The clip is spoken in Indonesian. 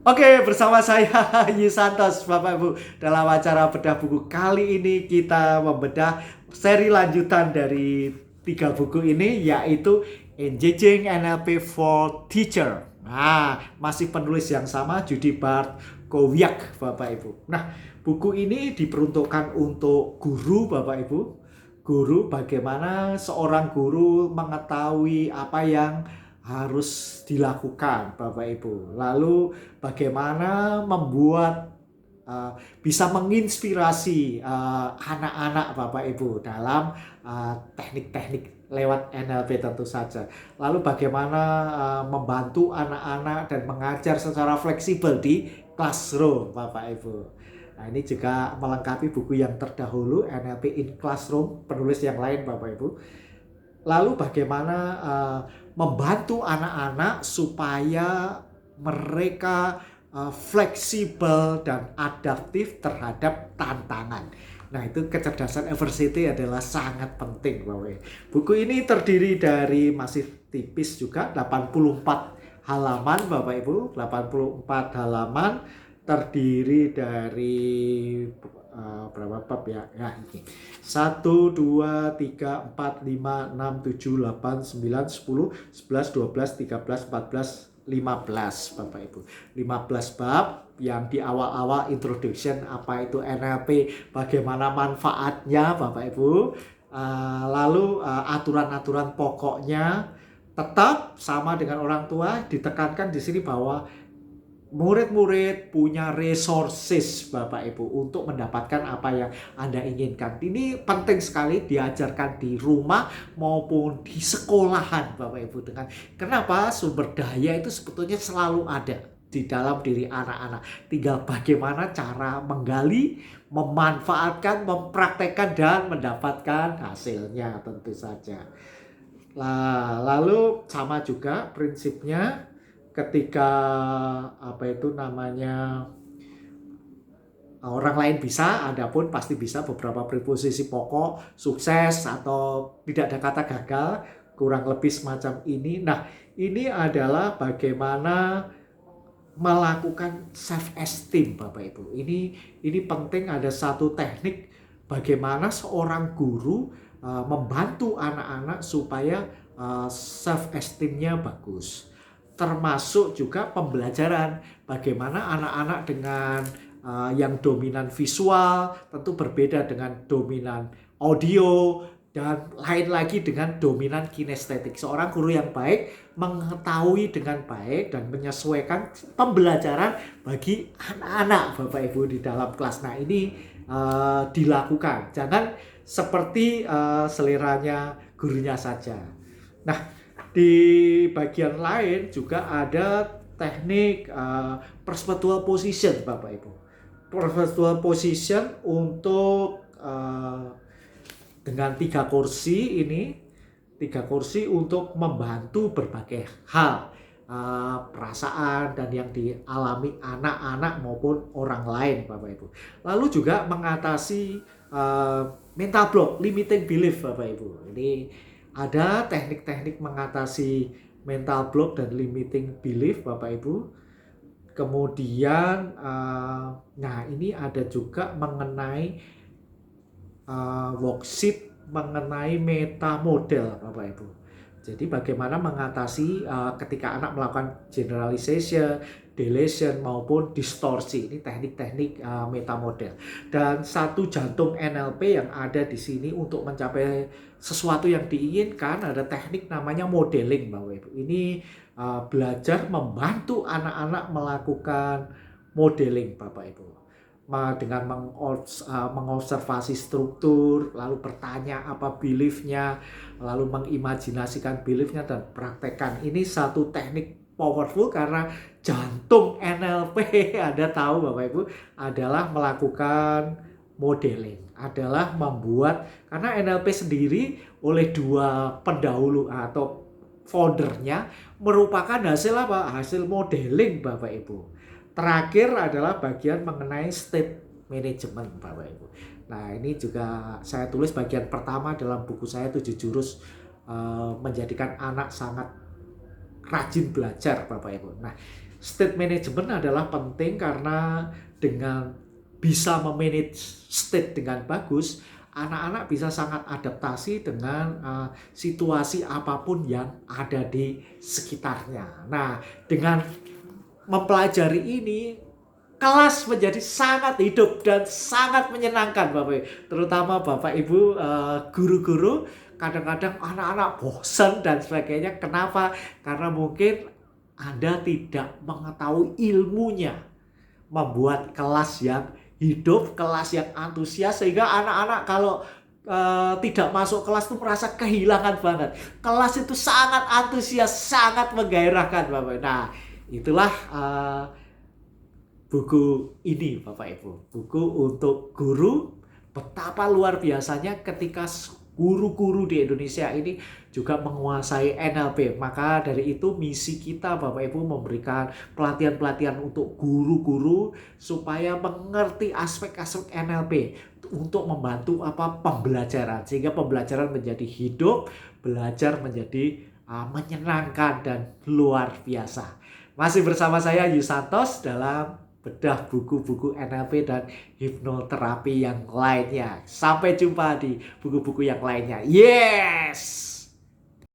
Oke, bersama saya Yusantos, Bapak Ibu. Dalam acara bedah buku kali ini kita membedah seri lanjutan dari 3 buku ini, yaitu Engaging NLP for Teacher. Nah, masih penulis yang sama, Judy Bart Kowiak, Bapak Ibu. Nah, buku ini diperuntukkan untuk guru, Bapak Ibu. Guru, bagaimana seorang guru mengetahui apa yang harus dilakukan, Bapak Ibu. Lalu bagaimana membuat bisa menginspirasi anak-anak, Bapak Ibu, dalam teknik-teknik lewat NLP tentu saja. Lalu bagaimana membantu anak-anak dan mengajar secara fleksibel di classroom, Bapak Ibu. Nah, ini juga melengkapi buku yang terdahulu, NLP in Classroom, penulis yang lain, Bapak Ibu. Lalu bagaimana membantu anak-anak supaya mereka fleksibel dan adaptif terhadap tantangan. Nah, itu kecerdasan Eversity adalah sangat penting, Bapak. Buku ini terdiri dari masih tipis juga, 84 halaman, Bapak Ibu. 84 halaman terdiri dari berapa bab ya? Ya, ini 1, 2, 3, 4, 5, 6, 7, 8, 9, 10, 11, 12, 13, 14, 15, Bapak Ibu. 15 bab yang di awal-awal introduction, apa itu NLP, bagaimana manfaatnya, Bapak Ibu. Lalu aturan-aturan pokoknya tetap sama dengan orang tua, ditekankan di sini bahwa murid-murid punya resources, Bapak Ibu, untuk mendapatkan apa yang Anda inginkan. Ini penting sekali diajarkan di rumah maupun di sekolahan, Bapak Ibu. Kenapa? Sumber daya itu sebetulnya selalu ada di dalam diri anak-anak. Tinggal bagaimana cara menggali, memanfaatkan, mempraktekkan, dan mendapatkan hasilnya tentu saja. Lalu sama juga prinsipnya ketika orang lain bisa, Anda pun pasti bisa. Beberapa preposisi pokok, sukses atau tidak ada kata gagal, kurang lebih semacam ini. Nah, ini adalah bagaimana melakukan self esteem, Bapak Ibu. Ini penting, ada satu teknik bagaimana seorang guru membantu anak-anak supaya self esteemnya bagus. Termasuk juga pembelajaran bagaimana anak-anak dengan yang dominan visual tentu berbeda dengan dominan audio, dan lain lagi dengan dominan kinestetik. Seorang guru yang baik mengetahui dengan baik dan menyesuaikan pembelajaran bagi anak-anak, Bapak Ibu, di dalam kelas. Nah, ini dilakukan, jangan seperti seleranya gurunya saja. Nah, di bagian lain juga ada teknik perpetual position, Bapak Ibu. Perpetual position untuk dengan 3 kursi ini, 3 kursi untuk membantu berbagai hal, perasaan dan yang dialami anak-anak maupun orang lain, Bapak Ibu. Lalu juga mengatasi mental block, limiting belief, Bapak Ibu. Ini ada teknik-teknik mengatasi mental block dan limiting belief, Bapak Ibu. Kemudian nah, ini ada juga mengenai worksheet mengenai meta model, Bapak Ibu. Jadi bagaimana mengatasi ketika anak melakukan generalization, deletion maupun distorsi. Ini teknik-teknik meta model. Dan satu jantung NLP yang ada di sini untuk mencapai sesuatu yang diinginkan, ada teknik namanya modeling, Bapak Ibu. Ini belajar membantu anak-anak melakukan modeling, Bapak Ibu, dengan mengobservasi struktur, lalu bertanya apa beliefnya, lalu mengimajinasikan beliefnya dan praktekkan. Ini satu teknik powerful karena jantung NLP Anda tahu, Bapak Ibu, adalah melakukan modeling, adalah membuat, karena NLP sendiri oleh 2 pendahulu atau foundernya merupakan hasil apa? Hasil modeling, Bapak Ibu. Terakhir adalah bagian mengenai state management, Bapak Ibu. Nah, ini juga saya tulis bagian pertama dalam buku saya 7 jurus menjadikan anak sangat rajin belajar, Bapak Ibu. Nah, State management adalah penting karena dengan bisa memanage state dengan bagus, anak-anak bisa sangat adaptasi dengan situasi apapun yang ada di sekitarnya. Nah, dengan mempelajari ini, kelas menjadi sangat hidup dan sangat menyenangkan Bapak Ibu. Terutama Bapak Ibu guru-guru, kadang-kadang anak-anak bosan dan sebagainya. Kenapa? Karena mungkin Anda tidak mengetahui ilmunya membuat kelas yang hidup, kelas yang antusias, sehingga anak-anak kalau tidak masuk kelas itu merasa kehilangan banget. Kelas itu sangat antusias, sangat menggairahkan Bapak. Nah, itulah buku ini Bapak Ibu. Buku untuk guru, betapa luar biasanya ketika guru-guru di Indonesia ini juga menguasai NLP. Maka dari itu misi kita Bapak Ibu memberikan pelatihan-pelatihan untuk guru-guru supaya mengerti aspek-aspek NLP untuk membantu pembelajaran, sehingga pembelajaran menjadi hidup, belajar menjadi menyenangkan dan luar biasa. Masih bersama saya Yusantos dalam bedah buku-buku NLP dan hipnoterapi yang lainnya. Sampai jumpa di buku-buku yang lainnya. Yes!